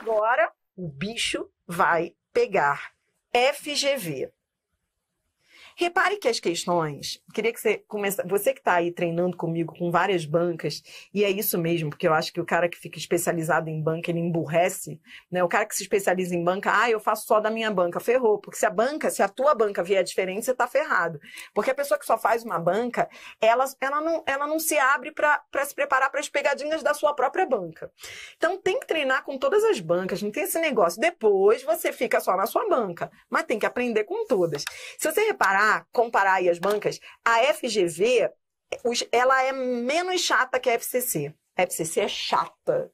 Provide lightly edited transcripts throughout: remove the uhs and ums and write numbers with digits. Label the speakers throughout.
Speaker 1: Agora o bicho vai pegar. FGV. Repare que as questões, queria que você começasse, você que está aí treinando comigo com várias bancas, e é isso mesmo, porque eu acho que o cara que fica especializado em banca, ele emburrece, né? O cara que se especializa em banca, eu faço só da minha banca, ferrou, porque se a tua banca vier diferente, você está ferrado. Porque a pessoa que só faz uma banca, ela não se abre para se preparar para as pegadinhas da sua própria banca. Então tem que treinar com todas as bancas, não tem esse negócio. Depois você fica só na sua banca, mas tem que aprender com todas. Se você comparar aí as bancas, a FGV, ela é menos chata que a FCC. A FCC é chata.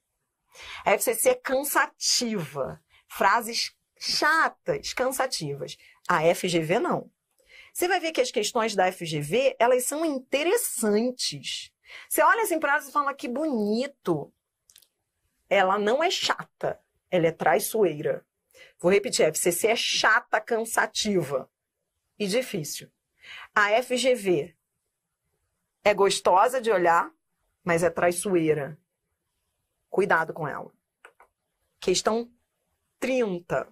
Speaker 1: A FCC é cansativa. Frases chatas, cansativas. A FGV não. Você vai ver que as questões da FGV, elas são interessantes. Você olha assim para elas e fala, que bonito. Ela não é chata, ela é traiçoeira. Vou repetir, a FCC é chata, cansativa e difícil. A FGV é gostosa de olhar, mas é traiçoeira. Cuidado com ela. Questão 30.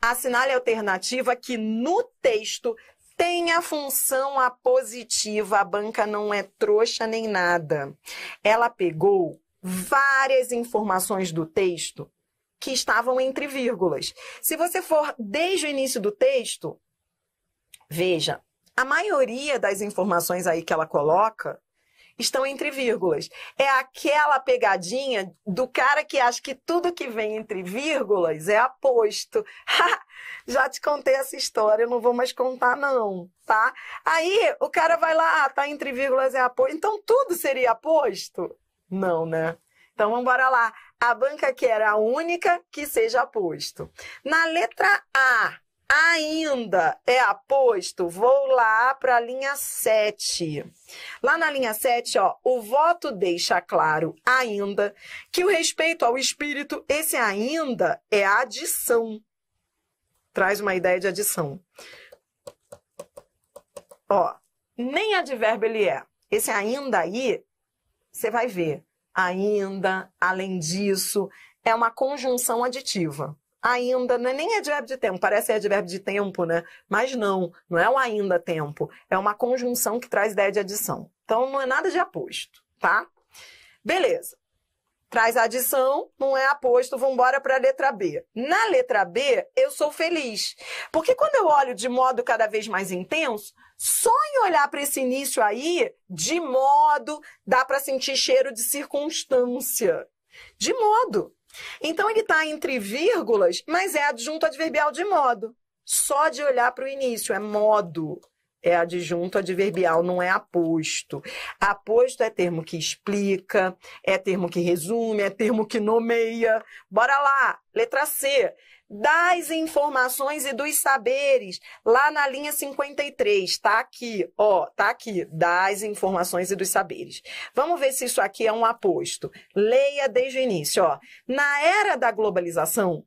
Speaker 1: Assinale a alternativa que no texto tem a função apositiva. A banca não é trouxa nem nada. Ela pegou várias informações do texto que estavam entre vírgulas. Se você for desde o início do texto, veja, a maioria das informações aí que ela coloca estão entre vírgulas. É aquela pegadinha do cara que acha que tudo que vem entre vírgulas é aposto. Já te contei essa história, eu não vou mais contar não, tá? Aí o cara vai lá, tá entre vírgulas é aposto, então tudo seria aposto? Não, né? Então vamos embora lá. A banca quer a única que seja aposto. Na letra A, ainda é aposto, vou lá para a linha 7. Lá na linha 7, ó, o voto deixa claro ainda que o respeito ao espírito, esse ainda é a adição. Traz uma ideia de adição. Ó, nem advérbio ele é. Esse ainda aí, você vai ver. Ainda, além disso, é uma conjunção aditiva. Ainda não é nem advérbio de tempo, parece advérbio de tempo, né? Mas não é um ainda tempo, é uma conjunção que traz ideia de adição. Então não é nada de aposto, tá? Beleza. Traz adição, não é aposto, vamos embora para a letra B. Na letra B, eu sou feliz. Porque quando eu olho de modo cada vez mais intenso, só em olhar para esse início aí, de modo, dá para sentir cheiro de circunstância. De modo. Então, ele está entre vírgulas, mas é adjunto adverbial de modo. Só de olhar para o início, é modo. É adjunto adverbial, não é aposto. Aposto é termo que explica, é termo que resume, é termo que nomeia. Bora lá, letra C. Das informações e dos saberes, lá na linha 53, tá aqui, ó, tá aqui, das informações e dos saberes. Vamos ver se isso aqui é um aposto. Leia desde o início, ó. Na era da globalização,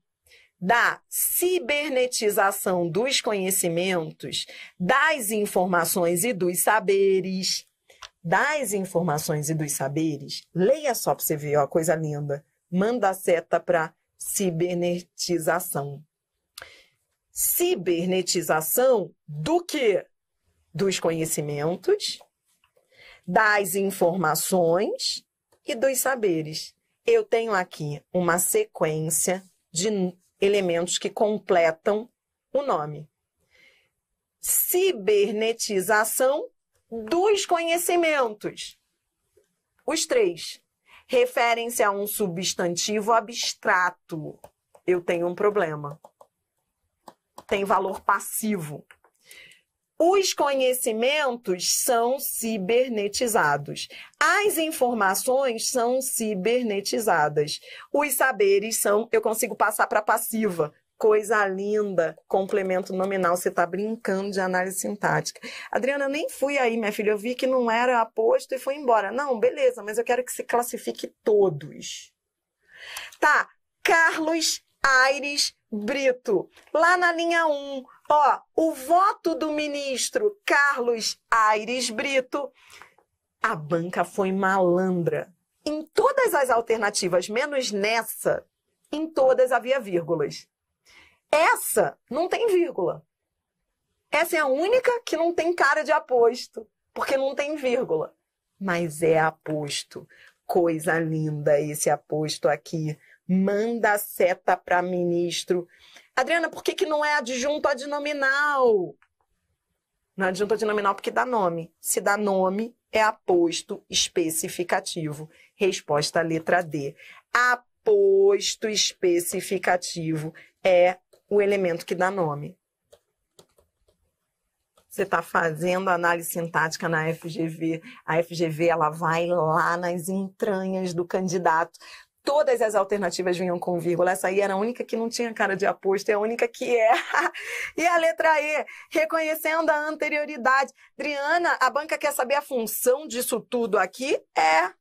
Speaker 1: da cibernetização dos conhecimentos, das informações e dos saberes, leia só para você ver, ó, coisa linda. Manda a seta para cibernetização. Cibernetização do quê? Dos conhecimentos, das informações e dos saberes. Eu tenho aqui uma sequência de elementos que completam o nome. Cibernetização dos conhecimentos. Os três referem-se a um substantivo abstrato. Eu tenho um problema. Tem valor passivo. Os conhecimentos são cibernetizados. As informações são cibernetizadas. Os saberes são, eu consigo passar para passiva. Coisa linda, complemento nominal. Você está brincando de análise sintática. Adriana, eu nem fui aí, minha filha. Eu vi que não era aposto e fui embora. Não, beleza, mas eu quero que você classifique todos. Tá, Carlos Aires Brito. Lá na linha 1, ó, o voto do ministro Carlos Aires Brito. A banca foi malandra. Em todas as alternativas, menos nessa, em todas havia vírgulas. Essa não tem vírgula. Essa é a única que não tem cara de aposto, porque não tem vírgula. Mas é aposto. Coisa linda esse aposto aqui. Manda a seta para ministro. Adriana, por que não é adjunto adnominal? Não é adjunto adnominal porque dá nome. Se dá nome, é aposto especificativo. Resposta letra D. Aposto especificativo é o elemento que dá nome. Você está fazendo análise sintática na FGV. A FGV ela vai lá nas entranhas do candidato. Todas as alternativas vinham com vírgula. Essa aí era a única que não tinha cara de aposto, é a única que é. E a letra E, reconhecendo a anterioridade. Adriana, a banca quer saber a função disso tudo aqui? É.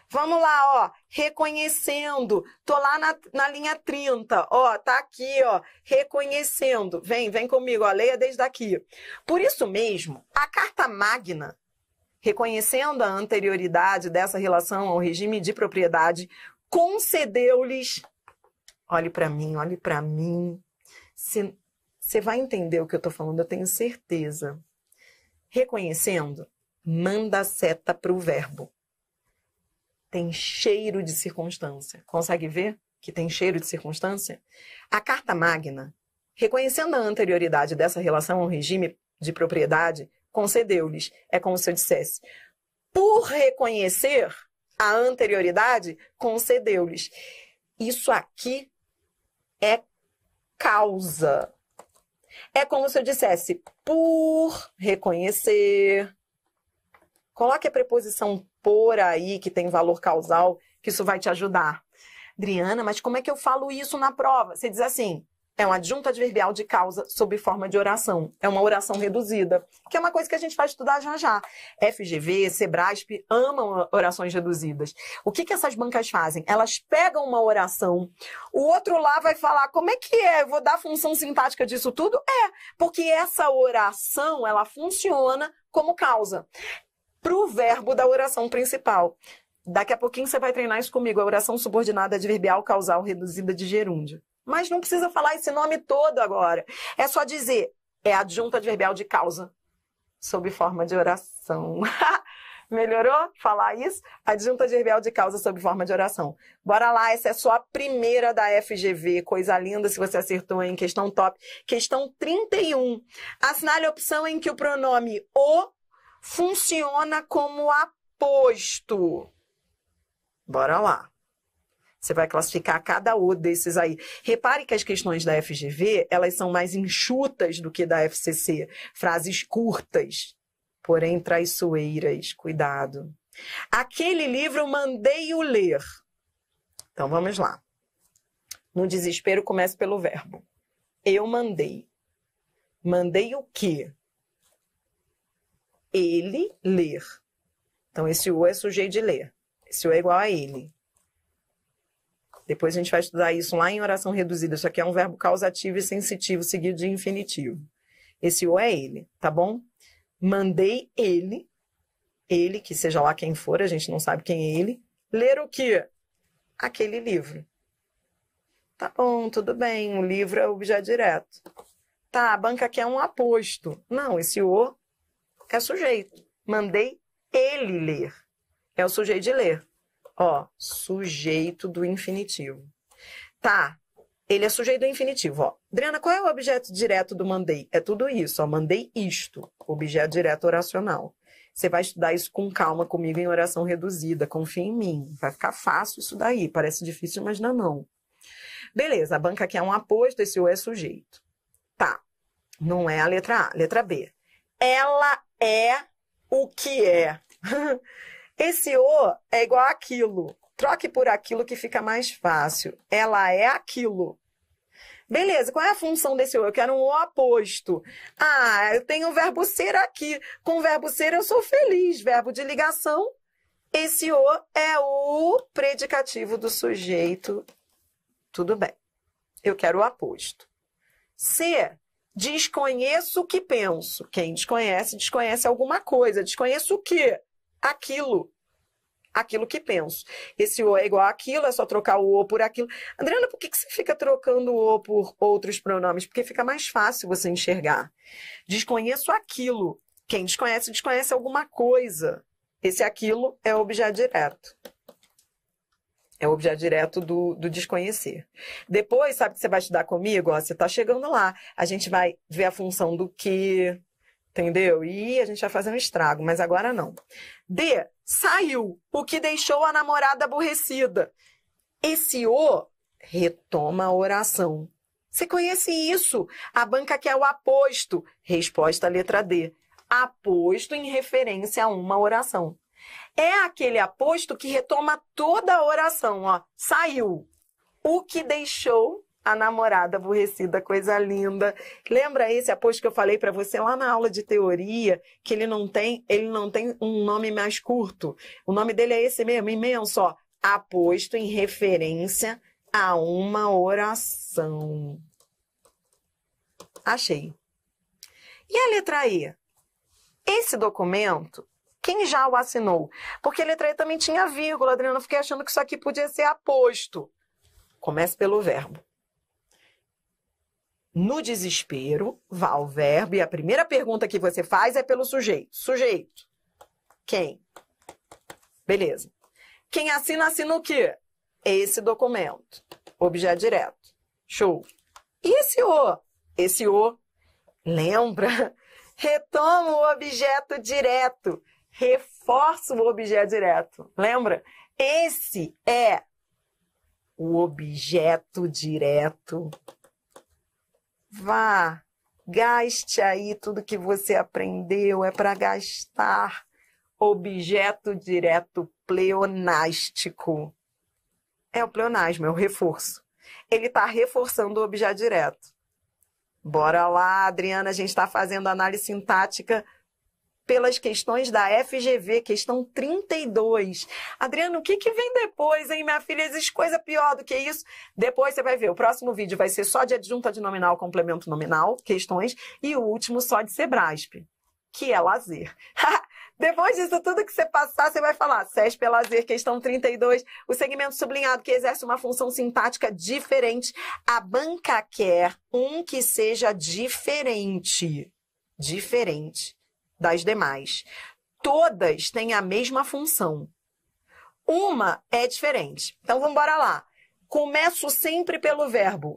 Speaker 1: Vamos lá, ó, reconhecendo. Tô lá na linha 30, ó, tá aqui, ó, reconhecendo. Vem comigo, ó, leia desde aqui. Por isso mesmo, a Carta Magna, reconhecendo a anterioridade dessa relação ao regime de propriedade, concedeu-lhes... Olhe para mim, olhe para mim. Você vai entender o que eu tô falando, eu tenho certeza. Reconhecendo, manda a seta para o verbo. Tem cheiro de circunstância. Consegue ver que tem cheiro de circunstância? A Carta Magna, reconhecendo a anterioridade dessa relação ao regime de propriedade, concedeu-lhes. É como se eu dissesse, por reconhecer a anterioridade, concedeu-lhes. Isso aqui é causa. É como se eu dissesse, por reconhecer. Coloque a preposição por aí, que tem valor causal, que isso vai te ajudar. Adriana, mas como é que eu falo isso na prova? Você diz assim, é um adjunto adverbial de causa sob forma de oração. É uma oração reduzida, que é uma coisa que a gente vai estudar já já. FGV, Sebrasp amam orações reduzidas. O que essas bancas fazem? Elas pegam uma oração, o outro lá vai falar, como é que é? Eu vou dar a função sintática disso tudo? É, porque essa oração, ela funciona como causa para o verbo da oração principal. Daqui a pouquinho você vai treinar isso comigo, a oração subordinada adverbial causal reduzida de gerúndio. Mas não precisa falar esse nome todo agora. É só dizer, é adjunto adverbial de causa, sob forma de oração. Melhorou falar isso? Adjunto adverbial de causa sob forma de oração. Bora lá, essa é só a primeira da FGV. Coisa linda se você acertou, hein? Questão top. Questão 31. Assinale a opção em que o pronome o funciona como aposto. Bora lá. Você vai classificar cada um desses aí. Repare que as questões da FGV, elas são mais enxutas do que da FCC. Frases curtas, porém traiçoeiras. Cuidado. Aquele livro mandei-o ler. Então, vamos lá. No desespero, comece pelo verbo. Eu mandei. Mandei o quê? Ele ler. Então, esse o é sujeito de ler. Esse o é igual a ele. Depois a gente vai estudar isso lá em oração reduzida. Isso aqui é um verbo causativo e sensitivo seguido de infinitivo. Esse o é ele, tá bom? Mandei ele, que seja lá quem for, a gente não sabe quem é ele, ler o quê? Aquele livro. Tá bom, tudo bem, o livro é o objeto direto. Tá, a banca aqui é um aposto. Não, esse o é sujeito. Mandei ele ler. É o sujeito de ler. Ó, sujeito do infinitivo. Tá, ele é sujeito do infinitivo, ó. Adriana, qual é o objeto direto do mandei? É tudo isso, ó. Mandei isto, objeto direto oracional. Você vai estudar isso com calma comigo em oração reduzida. Confia em mim. Vai ficar fácil isso daí. Parece difícil, mas não. Beleza, a banca aqui é um aposto, esse o é sujeito. Tá, não é a letra A. Letra B. Ela é o que é. Esse o é igual àquilo. Troque por aquilo que fica mais fácil. Ela é aquilo. Beleza, qual é a função desse o? Eu quero um o aposto. Ah, eu tenho o verbo ser aqui. Com o verbo ser eu sou feliz. Verbo de ligação. Esse o é o predicativo do sujeito. Tudo bem. Eu quero o aposto. C. Desconheço o que penso. Quem desconhece, desconhece alguma coisa. Desconheço o quê? Aquilo. aquilo que penso. Esse o é igual àquilo, é só trocar o o por aquilo. Adriana, por que você fica trocando o o por outros pronomes? Porque fica mais fácil você enxergar. Desconheço aquilo. Quem desconhece, desconhece alguma coisa. Esse aquilo é o objeto direto. É o objeto direto do desconhecer. Depois, sabe que você vai estudar comigo? Ó, você está chegando lá. A gente vai ver a função do que, entendeu? E a gente vai fazer um estrago, mas agora não. D, saiu, o que deixou a namorada aborrecida. Esse o retoma a oração. Você conhece isso? A banca quer o aposto. Resposta letra D. Aposto em referência a uma oração. É aquele aposto que retoma toda a oração, ó. Saiu. O que deixou a namorada aborrecida, coisa linda. Lembra esse aposto que eu falei para você lá na aula de teoria, que ele não tem um nome mais curto. O nome dele é esse mesmo, imenso, ó. Aposto em referência a uma oração. Achei. E a letra E? Esse documento, quem já o assinou? Porque a letra E também tinha vírgula, Adriana. Eu fiquei achando que isso aqui podia ser aposto. Comece pelo verbo. No desespero, vá ao verbo e a primeira pergunta que você faz é pelo sujeito. Sujeito. Quem? Beleza. Quem assina, assina o quê? Esse documento. Objeto direto. Show. E esse o? Esse o, lembra? Retoma o objeto direto. Reforça o objeto direto. Lembra? Esse é o objeto direto. Vá, gaste aí tudo que você aprendeu. É para gastar. Objeto direto pleonástico. É o pleonasmo, é o reforço. Ele está reforçando o objeto direto. Bora lá, Adriana, a gente está fazendo análise sintática pelas questões da FGV, questão 32. Adriana, o que vem depois, hein, minha filha? Existe coisa pior do que isso? Depois você vai ver, o próximo vídeo vai ser só de adjunta de nominal, complemento nominal, questões, e o último só de Sebrasp, que é lazer. Depois disso tudo que você passar, você vai falar CESP é lazer, questão 32, o segmento sublinhado que exerce uma função sintática diferente. A banca quer um que seja diferente das demais. Todas têm a mesma função. Uma é diferente. Então, vamos embora lá. Começo sempre pelo verbo.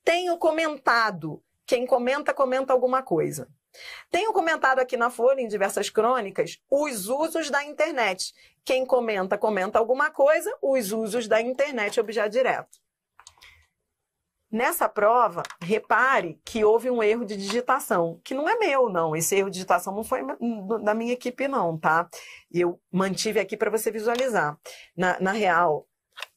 Speaker 1: Tenho comentado. Quem comenta, comenta alguma coisa. Tenho comentado aqui na Folha, em diversas crônicas, os usos da internet. Quem comenta, comenta alguma coisa, os usos da internet, objeto direto. Nessa prova, repare que houve um erro de digitação, que não é meu, não. Esse erro de digitação não foi da minha equipe, não, tá? Eu mantive aqui para você visualizar. Na real,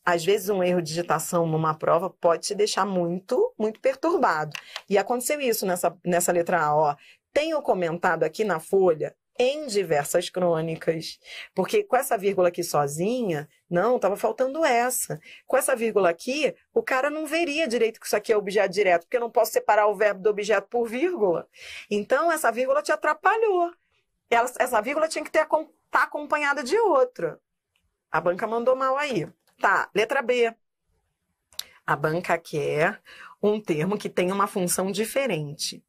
Speaker 1: às vezes um erro de digitação numa prova pode te deixar muito, muito perturbado. E aconteceu isso nessa letra A, ó. Tenho comentado aqui na Folha em diversas crônicas, porque com essa vírgula aqui sozinha, não, estava faltando essa. Com essa vírgula aqui, o cara não veria direito que isso aqui é objeto direto, porque eu não posso separar o verbo do objeto por vírgula. Então, essa vírgula te atrapalhou. Essa vírgula tinha que estar acompanhada de outra. A banca mandou mal aí. Tá, letra B. A banca quer um termo que tenha uma função diferente.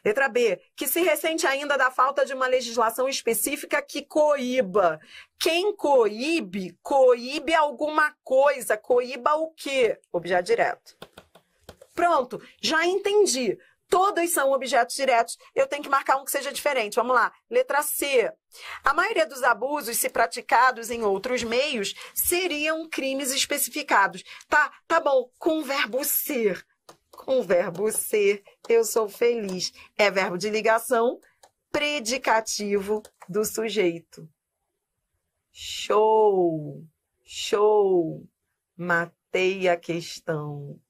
Speaker 1: Letra B, que se ressente ainda da falta de uma legislação específica que coíba. Quem coíbe, coíbe alguma coisa. Coíba o quê? Objeto direto. Pronto, já entendi. Todos são objetos diretos. Eu tenho que marcar um que seja diferente. Vamos lá. Letra C. A maioria dos abusos, se praticados em outros meios, seriam crimes especificados. Tá bom. Com o verbo ser. Com o verbo ser, eu sou feliz. É verbo de ligação, predicativo do sujeito. Show! Show! Matei a questão.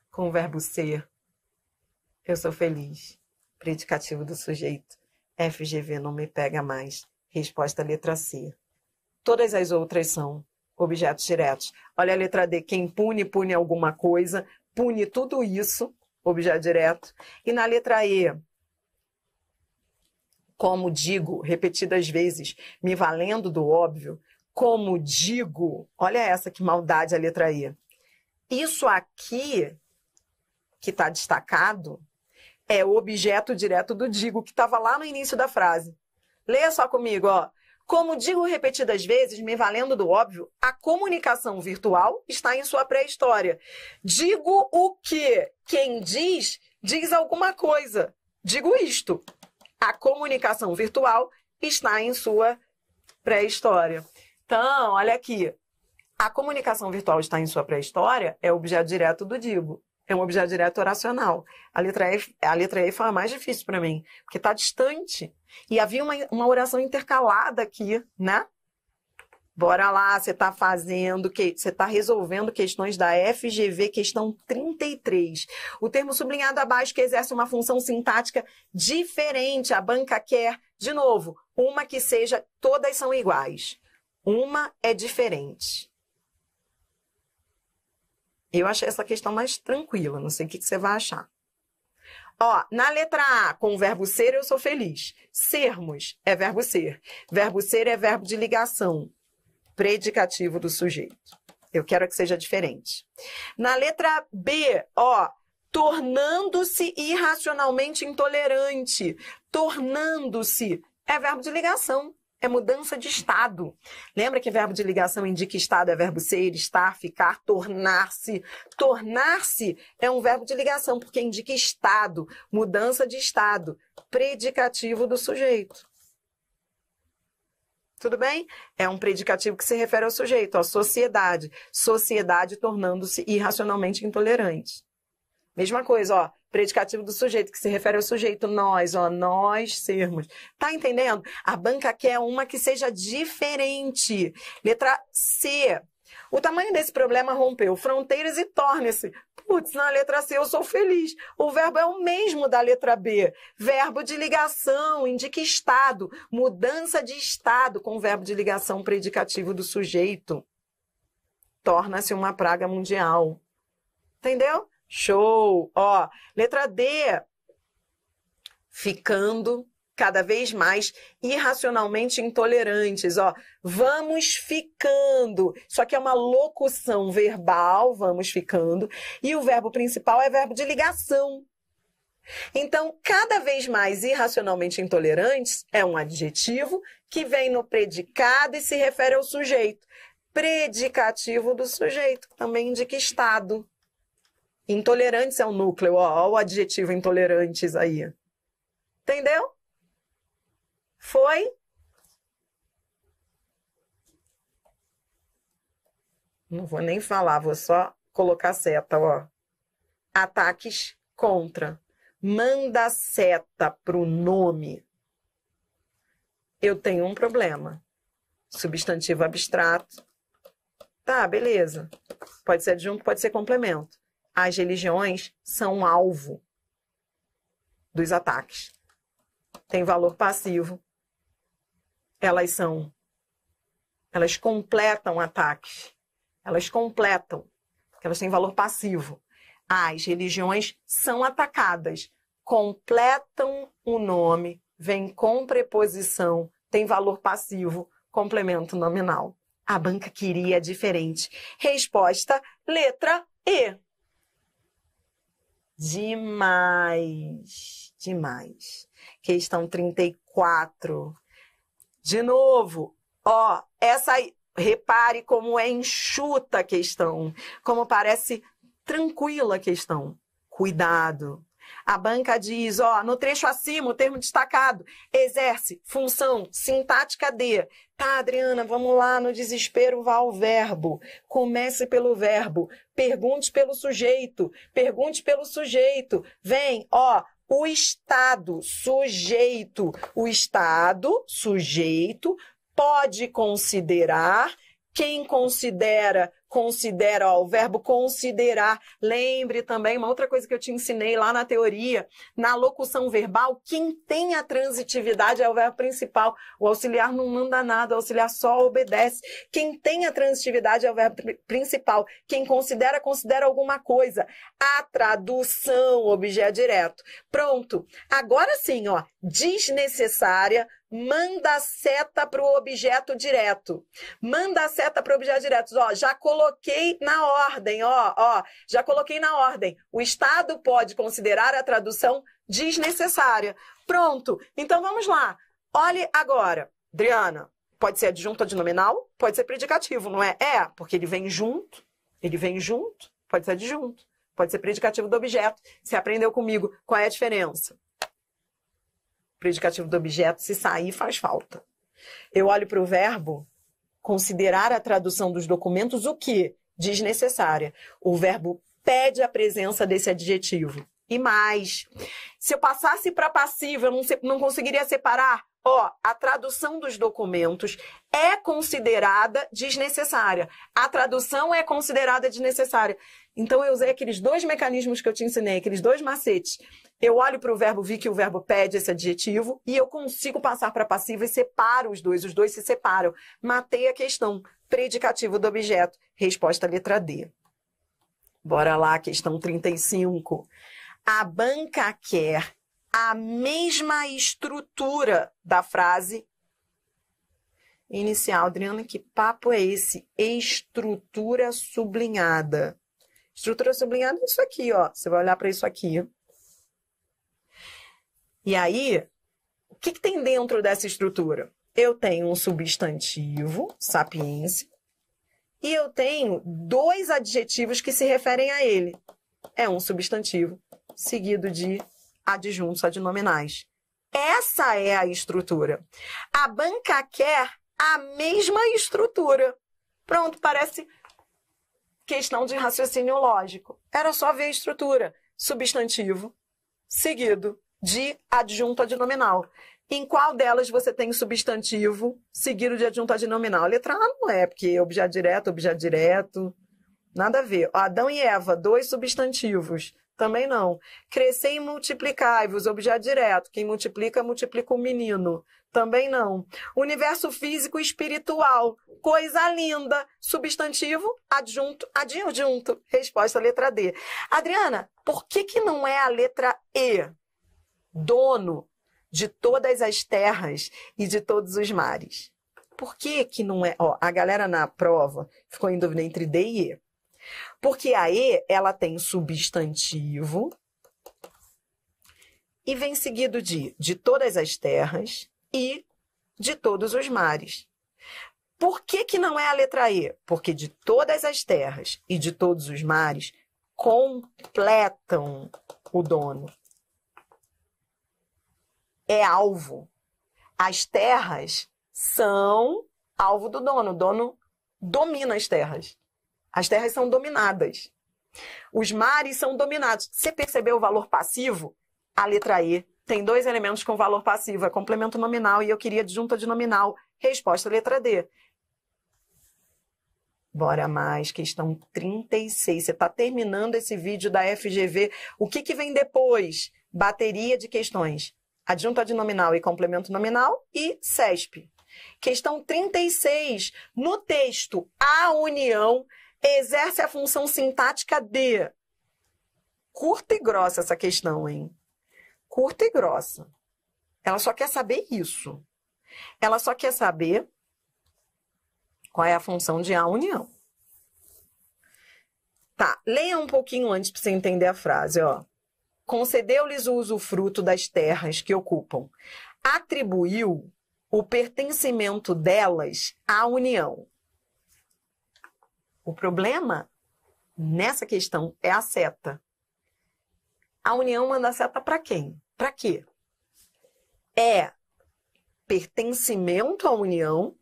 Speaker 1: Com o verbo ser, eu sou feliz. Predicativo do sujeito. FGV não me pega mais. Resposta letra C. Todas as outras são objetos diretos. Olha a letra D. Quem pune, pune alguma coisa. Pune tudo isso, objeto direto. E na letra E, como digo repetidas vezes, me valendo do óbvio, como digo, olha essa que maldade a letra E. Isso aqui, que está destacado, é o objeto direto do digo, que estava lá no início da frase. Leia só comigo, ó. Como digo repetidas vezes, me valendo do óbvio, a comunicação virtual está em sua pré-história. Digo o quê? Quem diz, diz alguma coisa. Digo isto. A comunicação virtual está em sua pré-história. Então, olha aqui. A comunicação virtual está em sua pré-história é o objeto direto do digo. É um objeto direto oracional. A letra E foi a mais difícil para mim, porque está distante. E havia uma oração intercalada aqui, né? Bora lá, você está você está resolvendo questões da FGV, questão 33. O termo sublinhado abaixo que exerce uma função sintática diferente. A banca quer, de novo, uma que seja, todas são iguais. Uma é diferente. Eu achei essa questão mais tranquila, não sei o que você vai achar. Ó, na letra A, com o verbo ser, eu sou feliz. Sermos é verbo ser. Verbo ser é verbo de ligação, predicativo do sujeito. Eu quero que seja diferente. Na letra B, ó, tornando-se irracionalmente intolerante. Tornando-se é verbo de ligação. É mudança de estado. Lembra que verbo de ligação indica estado, é verbo ser, estar, ficar, tornar-se. Tornar-se é um verbo de ligação, porque indica estado, mudança de estado, predicativo do sujeito. Tudo bem? É um predicativo que se refere ao sujeito, à sociedade. Sociedade tornando-se irracionalmente intolerante. Mesma coisa, ó. Predicativo do sujeito, que se refere ao sujeito, nós, ó, nós sermos. Tá entendendo? A banca quer uma que seja diferente. Letra C. O tamanho desse problema rompeu fronteiras e torna-se. Putz, na letra C eu sou feliz. O verbo é o mesmo da letra B. Verbo de ligação, indica estado. Mudança de estado com verbo de ligação predicativo do sujeito. Torna-se uma praga mundial. Entendeu? Show! Ó, letra D. Ficando cada vez mais irracionalmente intolerantes. Ó, vamos ficando. Isso aqui é uma locução verbal, vamos ficando. E o verbo principal é verbo de ligação. Então, cada vez mais irracionalmente intolerantes é um adjetivo que vem no predicado e se refere ao sujeito. Predicativo do sujeito, também indica estado. Intolerantes é o núcleo, ó o adjetivo intolerantes aí. Entendeu? Foi? Não vou nem falar, vou só colocar seta, ó. Ataques contra. Manda seta pro nome. Eu tenho um problema. Substantivo abstrato. Tá, beleza. Pode ser adjunto, pode ser complemento. As religiões são alvo dos ataques. Tem valor passivo. Elas completam ataques. Elas completam, porque elas têm valor passivo. As religiões são atacadas, completam o nome, vem com preposição, tem valor passivo, complemento nominal. A banca queria diferente. Resposta, letra E. Demais, demais. Questão 34. De novo, ó, essa aí, repare como é enxuta a questão, como parece tranquila a questão. Cuidado. A banca diz, ó, no trecho acima, o termo destacado, exerce função sintática de. Tá, Adriana, vamos lá, no desespero vá ao verbo. Comece pelo verbo. Pergunte pelo sujeito. Pergunte pelo sujeito. Vem, ó, o estado, sujeito. O estado, sujeito, pode considerar. Quem considera, ó, o verbo considerar. Lembre também, uma outra coisa que eu te ensinei lá na teoria, na locução verbal, quem tem a transitividade é o verbo principal. O auxiliar não manda nada, o auxiliar só obedece. Quem tem a transitividade é o verbo principal. Quem considera, considera alguma coisa. A tradução, objeto direto. Pronto. Agora sim, ó, desnecessária, manda a seta para o objeto direto. Manda a seta para o objeto direto. Ó, já coloquei na ordem, ó, já coloquei na ordem. O Estado pode considerar a tradução desnecessária. Pronto. Então, vamos lá. Olhe agora. Adriana, pode ser adjunto adnominal, pode ser predicativo, não é? É, porque ele vem junto, pode ser adjunto, pode ser predicativo do objeto. Você aprendeu comigo qual é a diferença? Predicativo do objeto, se sair, faz falta. Eu olho para o verbo, considerar a tradução dos documentos, o quê? Desnecessária. O verbo pede a presença desse adjetivo. E mais, se eu passasse para passivo, eu não conseguiria separar. Ó, a tradução dos documentos é considerada desnecessária. A tradução é considerada desnecessária. Então, eu usei aqueles dois mecanismos que eu te ensinei, aqueles dois macetes. Eu olho para o verbo, vi que o verbo pede esse adjetivo e eu consigo passar para passivo e separo os dois se separam. Matei a questão. Predicativo do objeto. Resposta letra D. Bora lá, questão 35. A banca quer a mesma estrutura da frase inicial. Adriana, que papo é esse? Estrutura sublinhada. Estrutura sublinhada é isso aqui, ó. Você vai olhar para isso aqui. E aí, o que tem dentro dessa estrutura? Eu tenho um substantivo, sapiência, e eu tenho dois adjetivos que se referem a ele. É um substantivo seguido de adjuntos adnominais. Essa é a estrutura. A banca quer a mesma estrutura. Pronto, parece questão de raciocínio lógico. Era só ver a estrutura. Substantivo seguido de adjunto adnominal. Em qual delas você tem substantivo seguido de adjunto adnominal? A letra A não é, porque objeto direto, nada a ver. Adão e Eva, dois substantivos. Também não. Crescer e multiplicai-vos, objeto direto. Quem multiplica, multiplica o menino. Também não. Universo físico e espiritual. Coisa linda. Substantivo, adjunto, adjunto. Resposta, letra D. Adriana, por que não é a letra E? Dono de todas as terras e de todos os mares. Por que não é? Ó, a galera na prova ficou em dúvida entre D e E. Porque a E, ela tem substantivo e vem seguido de todas as terras e de todos os mares. Por que não é a letra E? Porque de todas as terras e de todos os mares completam o dono. É alvo. As terras são alvo do dono. O dono domina as terras. As terras são dominadas. Os mares são dominados. Você percebeu o valor passivo? A letra E tem dois elementos com valor passivo. É complemento nominal e eu queria adjunto adnominal. Resposta, letra D. Bora mais. Questão 36. Você está terminando esse vídeo da FGV. O que vem depois? Bateria de questões. Adjunto adnominal e complemento nominal e CESP. Questão 36. No texto, a união exerce a função sintática de... Curta e grossa essa questão, hein? Curta e grossa. Ela só quer saber isso. Ela só quer saber qual é a função de a união. Tá, leia um pouquinho antes para você entender a frase, ó. Concedeu-lhes o usufruto das terras que ocupam. Atribuiu o pertencimento delas à união. O problema nessa questão é a seta. A união manda a seta para quem? Para quê? É pertencimento à união.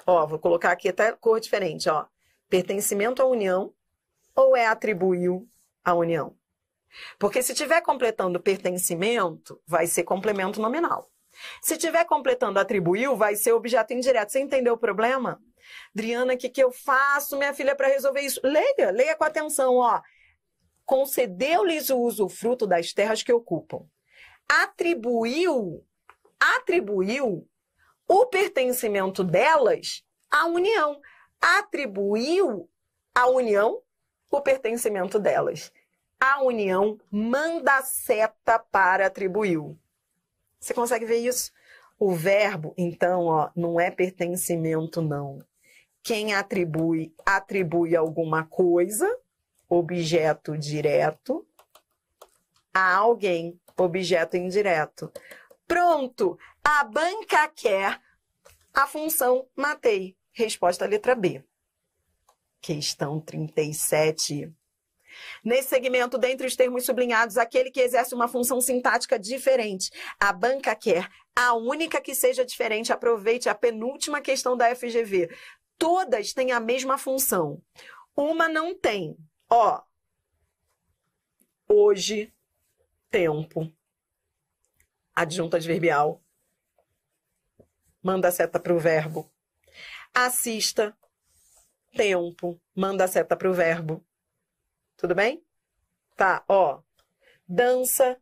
Speaker 1: Ó, vou colocar aqui até cor diferente, ó. Pertencimento à união ou é atribuiu à união? Porque se tiver completando pertencimento, vai ser complemento nominal. Se tiver completando atribuiu, vai ser objeto indireto. Você entendeu o problema? Adriana, o que eu faço, minha filha, para resolver isso? Leia com atenção, ó. Concedeu-lhes o usufruto das terras que ocupam. Atribuiu o pertencimento delas à união. Atribuiu à união o pertencimento delas. A união manda a seta para atribuiu. Você consegue ver isso? O verbo, então, ó, não é pertencimento, não. Quem atribui, atribui alguma coisa, objeto direto, a alguém, objeto indireto. Pronto! A banca quer a função matei. Resposta letra B. Questão 37. Nesse segmento, dentre os termos sublinhados, aquele que exerce uma função sintática diferente. A banca quer a única que seja diferente. Aproveite a penúltima questão da FGV. Todas têm a mesma função. Uma não tem. Ó, hoje, tempo, adjunto adverbial, manda a seta para o verbo. Assista, tempo, manda a seta para o verbo. Tudo bem? Tá, ó. Dança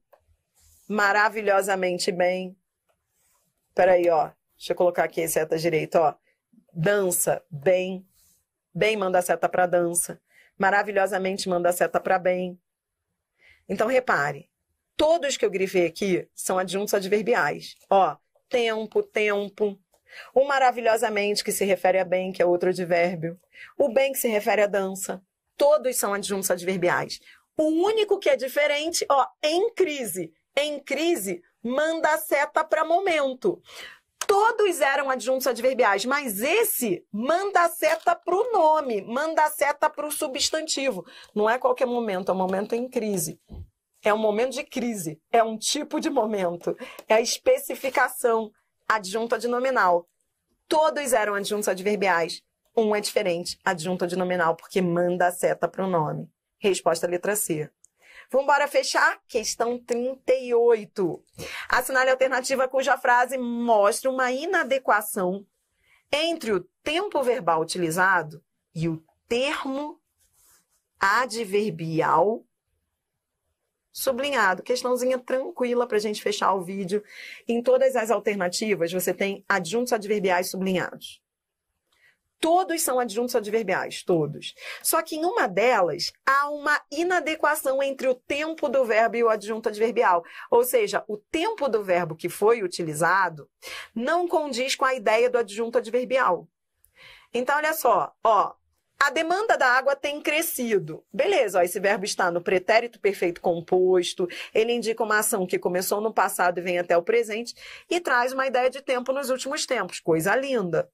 Speaker 1: maravilhosamente bem. Peraí, ó. Deixa eu colocar aqui a seta direita, ó. Dança bem. Bem manda a seta para dança. Maravilhosamente manda a seta para bem. Então, repare. Todos que eu grifei aqui são adjuntos adverbiais. Ó, tempo, tempo. O maravilhosamente, que se refere a bem, que é outro advérbio. O bem, que se refere à dança. Todos são adjuntos adverbiais. O único que é diferente, ó, em crise. Em crise, manda a seta para momento. Todos eram adjuntos adverbiais, mas esse manda a seta para o nome, manda a seta para o substantivo. Não é qualquer momento, é um momento em crise. É um momento de crise, é um tipo de momento. É a especificação adjunta de nominal. Todos eram adjuntos adverbiais. Um é diferente, adjunta de nominal, porque manda a seta para o nome. Resposta letra C. Vamos embora fechar? Questão 38. Assinale a alternativa cuja frase mostra uma inadequação entre o tempo verbal utilizado e o termo adverbial sublinhado. Questãozinha tranquila para a gente fechar o vídeo. Em todas as alternativas, você tem adjuntos adverbiais sublinhados. Todos são adjuntos adverbiais, todos. Só que em uma delas, há uma inadequação entre o tempo do verbo e o adjunto adverbial. Ou seja, o tempo do verbo que foi utilizado não condiz com a ideia do adjunto adverbial. Então, olha só, ó. A demanda da água tem crescido. Beleza, ó, esse verbo está no pretérito perfeito composto, ele indica uma ação que começou no passado e vem até o presente e traz uma ideia de tempo nos últimos tempos. Coisa linda.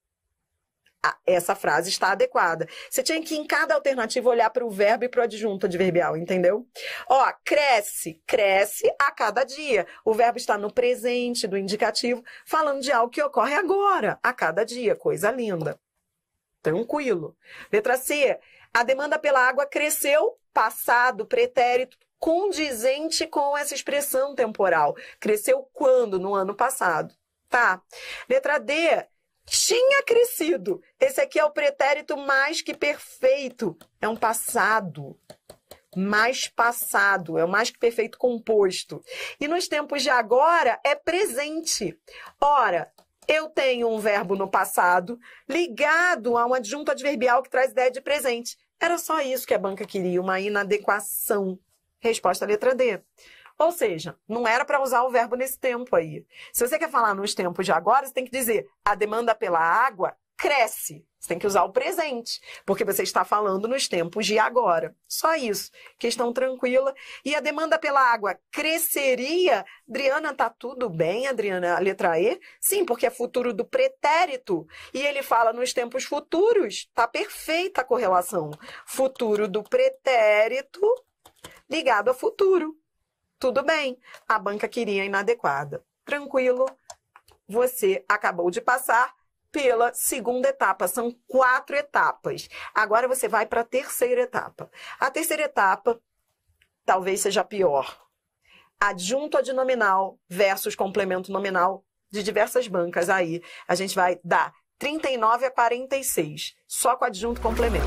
Speaker 1: Essa frase está adequada. Você tinha que, em cada alternativa, olhar para o verbo e para o adjunto adverbial, entendeu? Ó, cresce, cresce a cada dia. O verbo está no presente do indicativo, falando de algo que ocorre agora, a cada dia. Coisa linda. Tranquilo. Letra C. A demanda pela água cresceu, passado, pretérito, condizente com essa expressão temporal. Cresceu quando? No ano passado. Tá. Letra D. Tinha crescido. Esse aqui é o pretérito mais que perfeito. É um passado. Mais passado. É o mais que perfeito composto. E nos tempos de agora é presente. Ora, eu tenho um verbo no passado ligado a um adjunto adverbial que traz ideia de presente. Era só isso que a banca queria, uma inadequação. Resposta letra D. Ou seja, não era para usar o verbo nesse tempo aí. Se você quer falar nos tempos de agora, você tem que dizer a demanda pela água cresce. Você tem que usar o presente, porque você está falando nos tempos de agora. Só isso. Questão tranquila. E a demanda pela água cresceria? Adriana, tá tudo bem, Adriana? A letra E? Sim, porque é futuro do pretérito. E ele fala nos tempos futuros. Tá perfeita a correlação. Futuro do pretérito ligado a futuro. Tudo bem. A banca queria inadequada. Tranquilo. Você acabou de passar pela segunda etapa. São 4 etapas. Agora você vai para a terceira etapa. A terceira etapa talvez seja pior. Adjunto adnominal versus complemento nominal de diversas bancas. Aí a gente vai dar 39 a 46. Só com adjunto complemento.